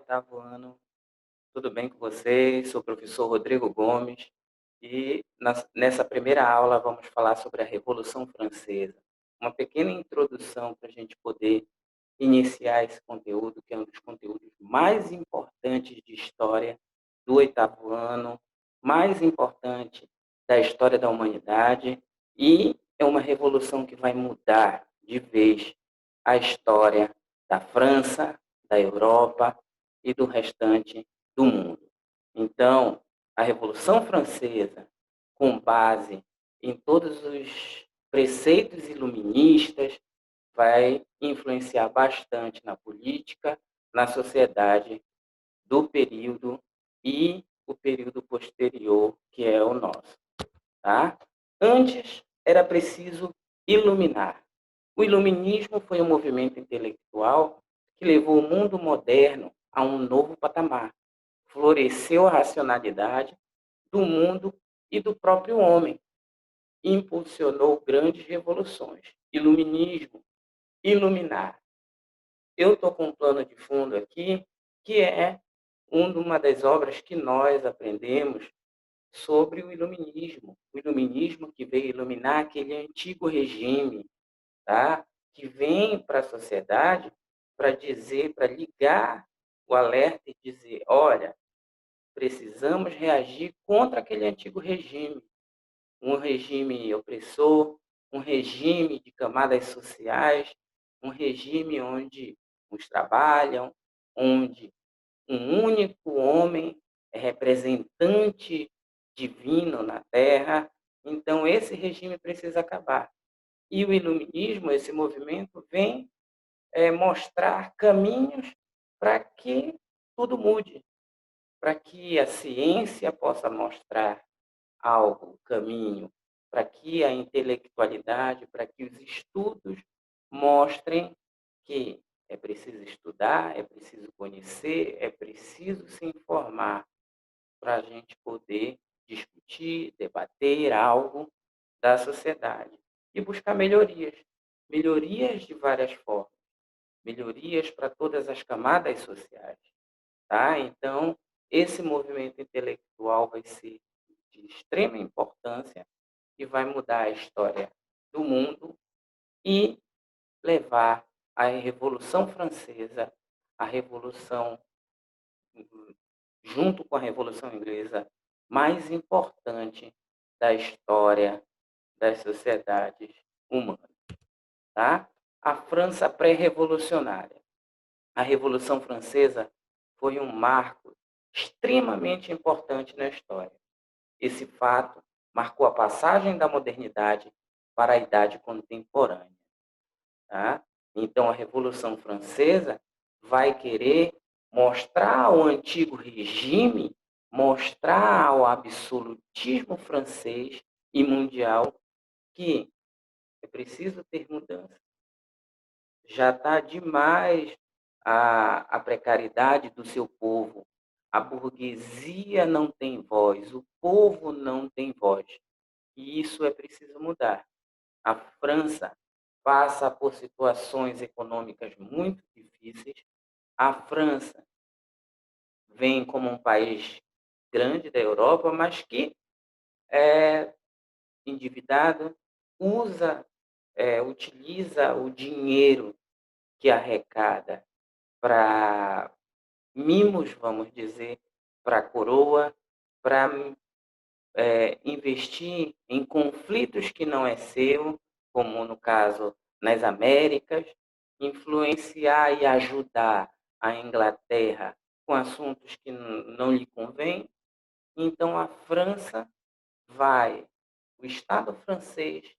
oitavo ano. Tudo bem com vocês? Sou o professor Rodrigo Gomes e nessa primeira aula vamos falar sobre a Revolução Francesa. Uma pequena introdução para a gente poder iniciar esse conteúdo, que é um dos conteúdos mais importantes de história do oitavo ano, mais importante da história da humanidade, e é uma revolução que vai mudar de vez a história da França, da Europa e do restante do mundo. Então, a Revolução Francesa, com base em todos os preceitos iluministas, vai influenciar bastante na política, na sociedade do período e o período posterior, que é o nosso. Tá? Antes, era preciso iluminar. O iluminismo foi um movimento intelectual que levou o mundo moderno a um novo patamar. Floresceu a racionalidade do mundo e do próprio homem. Impulsionou grandes revoluções. Iluminismo, iluminar. Eu estou com um plano de fundo aqui, que é uma das obras que nós aprendemos sobre o iluminismo. O iluminismo que veio iluminar aquele antigo regime, tá? Que vem para a sociedade para dizer, para ligar o alerta e dizer, olha, precisamos reagir contra aquele antigo regime, um regime opressor, um regime de camadas sociais, um regime onde uns trabalham, onde um único homem é representante divino na Terra. Então, esse regime precisa acabar. E o iluminismo, esse movimento, vem mostrar caminhos para que tudo mude, para que a ciência possa mostrar algo, caminho, para que a intelectualidade, para que os estudos mostrem que é preciso estudar, é preciso conhecer, é preciso se informar para a gente poder discutir, debater algo da sociedade e buscar melhorias, melhorias de várias formas, melhorias para todas as camadas sociais, tá? Então, esse movimento intelectual vai ser de extrema importância e vai mudar a história do mundo e levar a Revolução Francesa, a Revolução, junto com a Revolução Inglesa, mais importante da história das sociedades humanas. Tá? A França pré-revolucionária. A Revolução Francesa foi um marco extremamente importante na história. Esse fato marcou a passagem da modernidade para a idade contemporânea. Tá? Então, a Revolução Francesa vai querer mostrar ao antigo regime, mostrar ao absolutismo francês e mundial que é preciso ter mudança. Já está demais a precariedade do seu povo. A burguesia não tem voz, o povo não tem voz. E isso é preciso mudar. A França passa por situações econômicas muito difíceis. A França vem como um país grande da Europa, mas que é endividado, utiliza o dinheiro que arrecada para mimos, vamos dizer, para a coroa, para investir em conflitos que não é seu, como no caso nas Américas, influenciar e ajudar a Inglaterra com assuntos que não lhe convêm. Então a França o Estado francês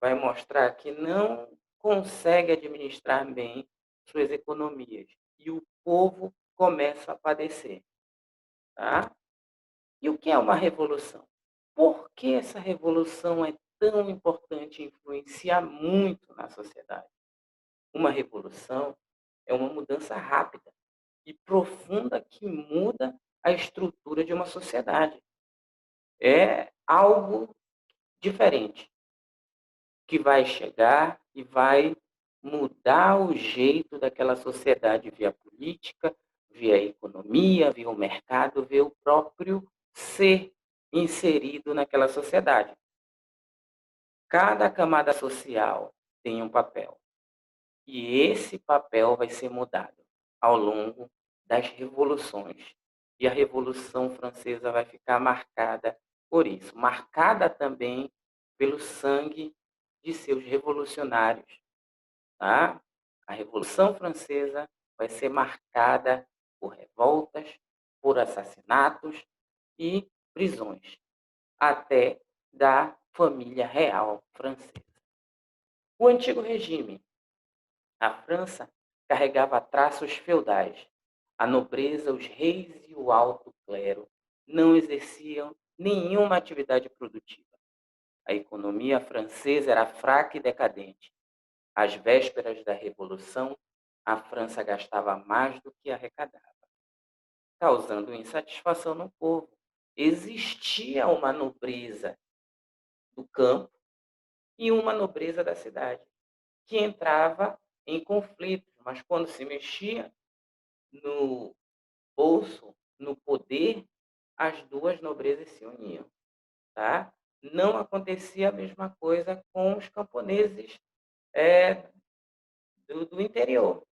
vai mostrar que não consegue administrar bem suas economias e o povo começa a padecer. Tá? E o que é uma revolução? Por que essa revolução é tão importante e influencia muito na sociedade? Uma revolução é uma mudança rápida e profunda que muda a estrutura de uma sociedade. É algo diferente que vai chegar e vai mudar o jeito daquela sociedade ver a política, vê a economia, vê o mercado, vê o próprio ser inserido naquela sociedade. Cada camada social tem um papel, e esse papel vai ser mudado ao longo das revoluções. E a Revolução Francesa vai ficar marcada por isso, marcada também pelo sangue de seus revolucionários, tá? A Revolução Francesa vai ser marcada por revoltas, por assassinatos e prisões, até da família real francesa. O Antigo Regime, a França, carregava traços feudais. A nobreza, os reis e o alto clero não exerciam nenhuma atividade produtiva. A economia francesa era fraca e decadente. Às vésperas da Revolução, a França gastava mais do que arrecadava, causando insatisfação no povo. Existia uma nobreza do campo e uma nobreza da cidade, que entrava em conflitos, mas quando se mexia no bolso, no poder, as duas nobrezas se uniam, tá? Não acontecia a mesma coisa com os camponeses do interior.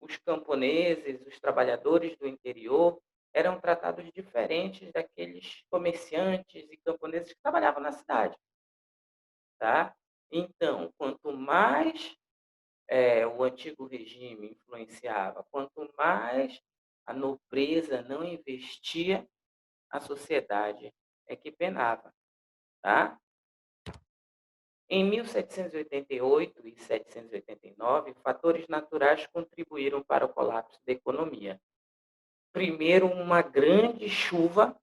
Os camponeses, os trabalhadores do interior, eram tratados diferentes daqueles comerciantes e camponeses que trabalhavam na cidade, tá? Então, quanto mais o antigo regime influenciava, quanto mais a nobreza não investia, a sociedade é que penava, tá? Em 1788 e 789, fatores naturais contribuíram para o colapso da economia. Primeiro, uma grande chuva,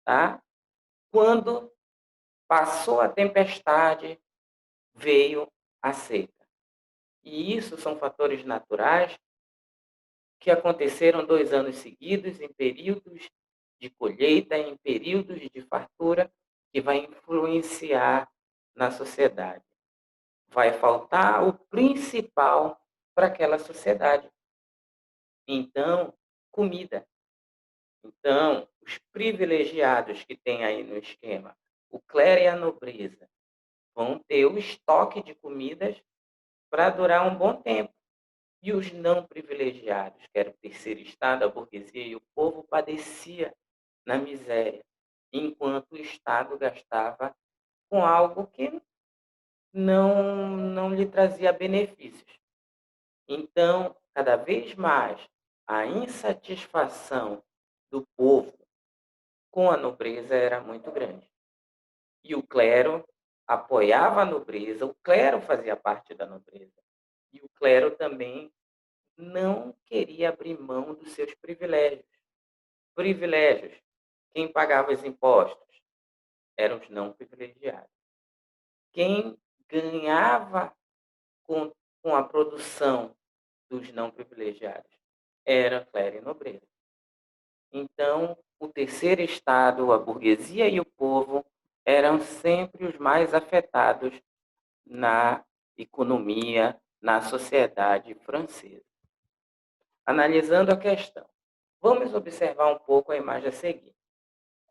tá? Quando passou a tempestade, veio a seca. E isso são fatores naturais que aconteceram 2 anos seguidos, em períodos de colheita, em períodos de fartura, que vai influenciar na sociedade. Vai faltar o principal para aquela sociedade. Então, comida. Então, os privilegiados que tem aí no esquema, o clero e a nobreza, vão ter o estoque de comidas para durar um bom tempo. E os não privilegiados, que era o terceiro estado, a burguesia e o povo, padecia na miséria, enquanto o Estado gastava com algo que não lhe trazia benefícios. Então, cada vez mais, a insatisfação do povo com a nobreza era muito grande. E o clero apoiava a nobreza, o clero fazia parte da nobreza. E o clero também não queria abrir mão dos seus privilégios. Privilégios. Quem pagava os impostos eram os não privilegiados. Quem ganhava com a produção dos não privilegiados era clero e nobreza. Então, o terceiro estado, a burguesia e o povo, eram sempre os mais afetados na economia, na sociedade francesa. Analisando a questão, vamos observar um pouco a imagem a seguir.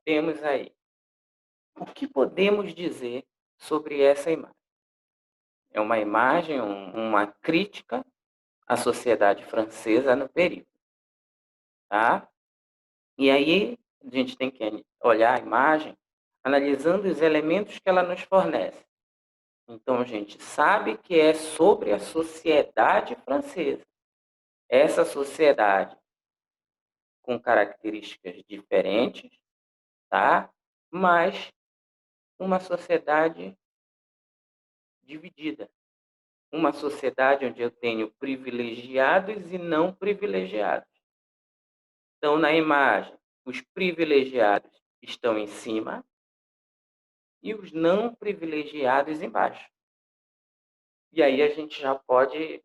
Temos aí, o que podemos dizer sobre essa imagem? É uma imagem, uma crítica à sociedade francesa no período, tá? E aí, a gente tem que olhar a imagem analisando os elementos que ela nos fornece. Então, a gente sabe que é sobre a sociedade francesa. Essa sociedade com características diferentes, tá? Mas uma sociedade dividida. Uma sociedade onde eu tenho privilegiados e não privilegiados. Então, na imagem, os privilegiados estão em cima e os não privilegiados embaixo. E aí a gente já pode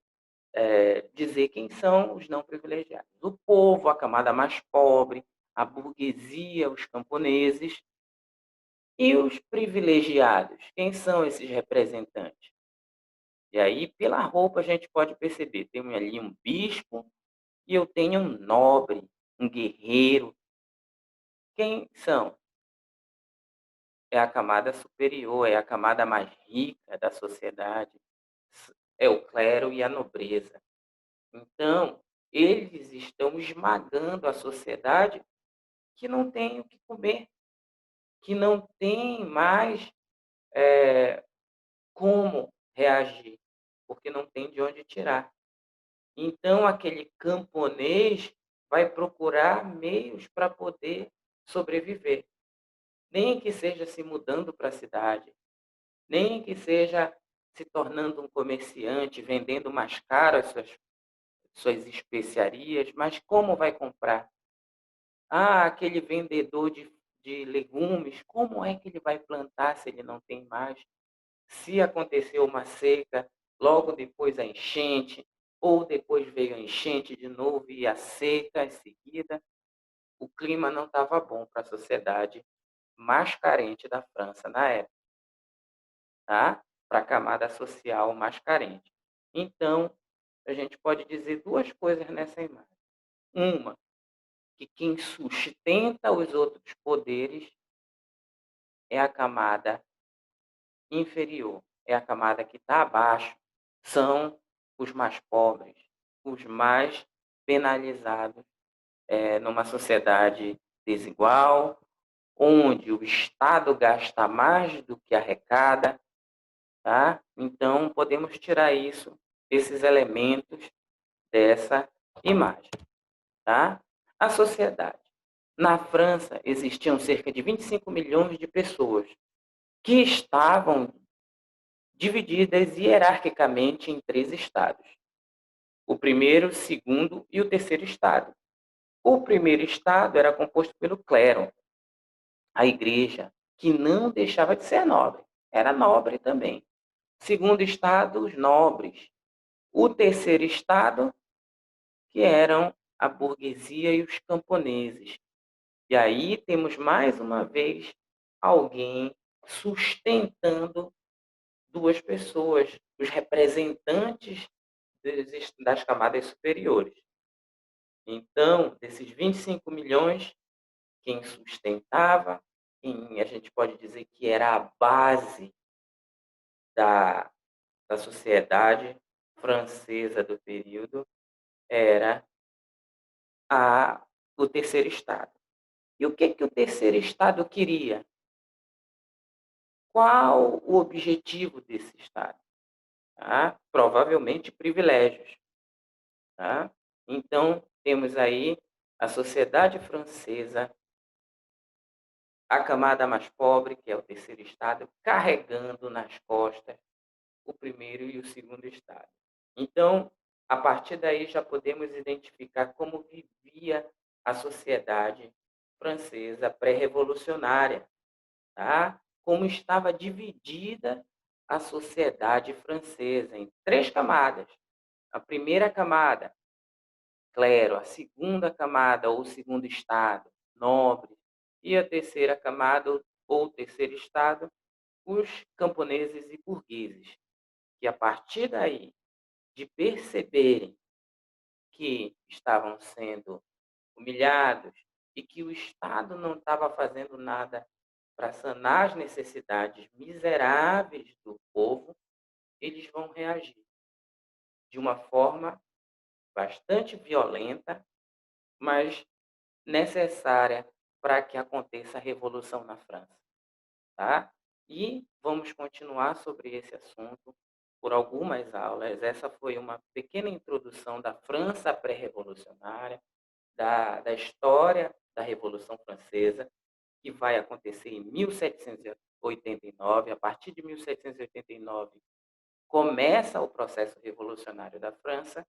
dizer quem são os não privilegiados. O povo, a camada mais pobre, a burguesia, os camponeses. E os privilegiados, quem são esses representantes? E aí, pela roupa, a gente pode perceber, tem ali um bispo e eu tenho um nobre, um guerreiro. Quem são? É a camada superior, é a camada mais rica da sociedade, é o clero e a nobreza. Então, eles estão esmagando a sociedade que não tem o que comer, que não tem mais como reagir, porque não tem de onde tirar. Então, aquele camponês vai procurar meios para poder sobreviver, nem que seja se mudando para a cidade, nem que seja se tornando um comerciante, vendendo mais caro as suas especiarias, mas como vai comprar? Ah, aquele vendedor de legumes, como é que ele vai plantar se ele não tem mais? Se aconteceu uma seca, logo depois a enchente, ou depois veio a enchente de novo e a seca em seguida, o clima não estava bom para a sociedade mais carente da França na época, tá? Para a camada social mais carente. Então, a gente pode dizer duas coisas nessa imagem. Uma, que quem sustenta os outros poderes é a camada inferior, é a camada que está abaixo, são os mais pobres, os mais penalizados, numa sociedade desigual, onde o Estado gasta mais do que arrecada, tá? Então, podemos tirar esses elementos dessa imagem, tá? A sociedade. Na França, existiam cerca de 25 milhões de pessoas que estavam divididas hierarquicamente em três estados: o primeiro, o segundo e o terceiro estado. O primeiro estado era composto pelo clero, a igreja, que não deixava de ser nobre, era nobre também. Segundo estado, os nobres. O terceiro estado, que eram a burguesia e os camponeses. E aí temos mais uma vez alguém sustentando duas pessoas, os representantes das camadas superiores. Então, desses 25 milhões, quem sustentava, quem a gente pode dizer que era a base da, da sociedade francesa do período, era a, o terceiro Estado. E o que o terceiro Estado queria? Qual o objetivo desse Estado? Tá? Provavelmente privilégios. Tá? Então, temos aí a sociedade francesa, a camada mais pobre, que é o terceiro estado, carregando nas costas o primeiro e o segundo estado. Então, a partir daí já podemos identificar como vivia a sociedade francesa pré-revolucionária, tá? Como estava dividida a sociedade francesa em três camadas. A primeira camada, clero; a segunda camada, ou segundo estado, nobre; e a terceira camada, ou terceiro estado, os camponeses e burgueses, que a partir daí, de perceberem que estavam sendo humilhados e que o Estado não estava fazendo nada para sanar as necessidades miseráveis do povo, eles vão reagir de uma forma bastante violenta, mas necessária para que aconteça a revolução na França, tá? E vamos continuar sobre esse assunto por algumas aulas. Essa foi uma pequena introdução da França pré-revolucionária, da história da Revolução Francesa, que vai acontecer em 1789. A partir de 1789, começa o processo revolucionário da França,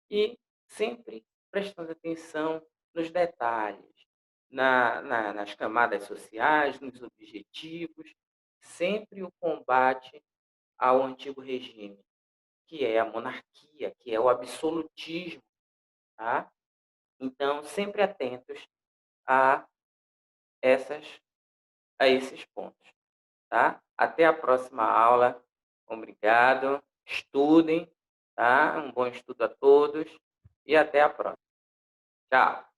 e sempre prestando atenção nos detalhes, nas camadas sociais, nos objetivos, sempre o combate ao antigo regime, que é a monarquia, que é o absolutismo, tá? Então, sempre atentos a essas a esses pontos, tá? Até a próxima aula. Obrigado. Estudem, tá? Um bom estudo a todos e até a próxima. Tchau.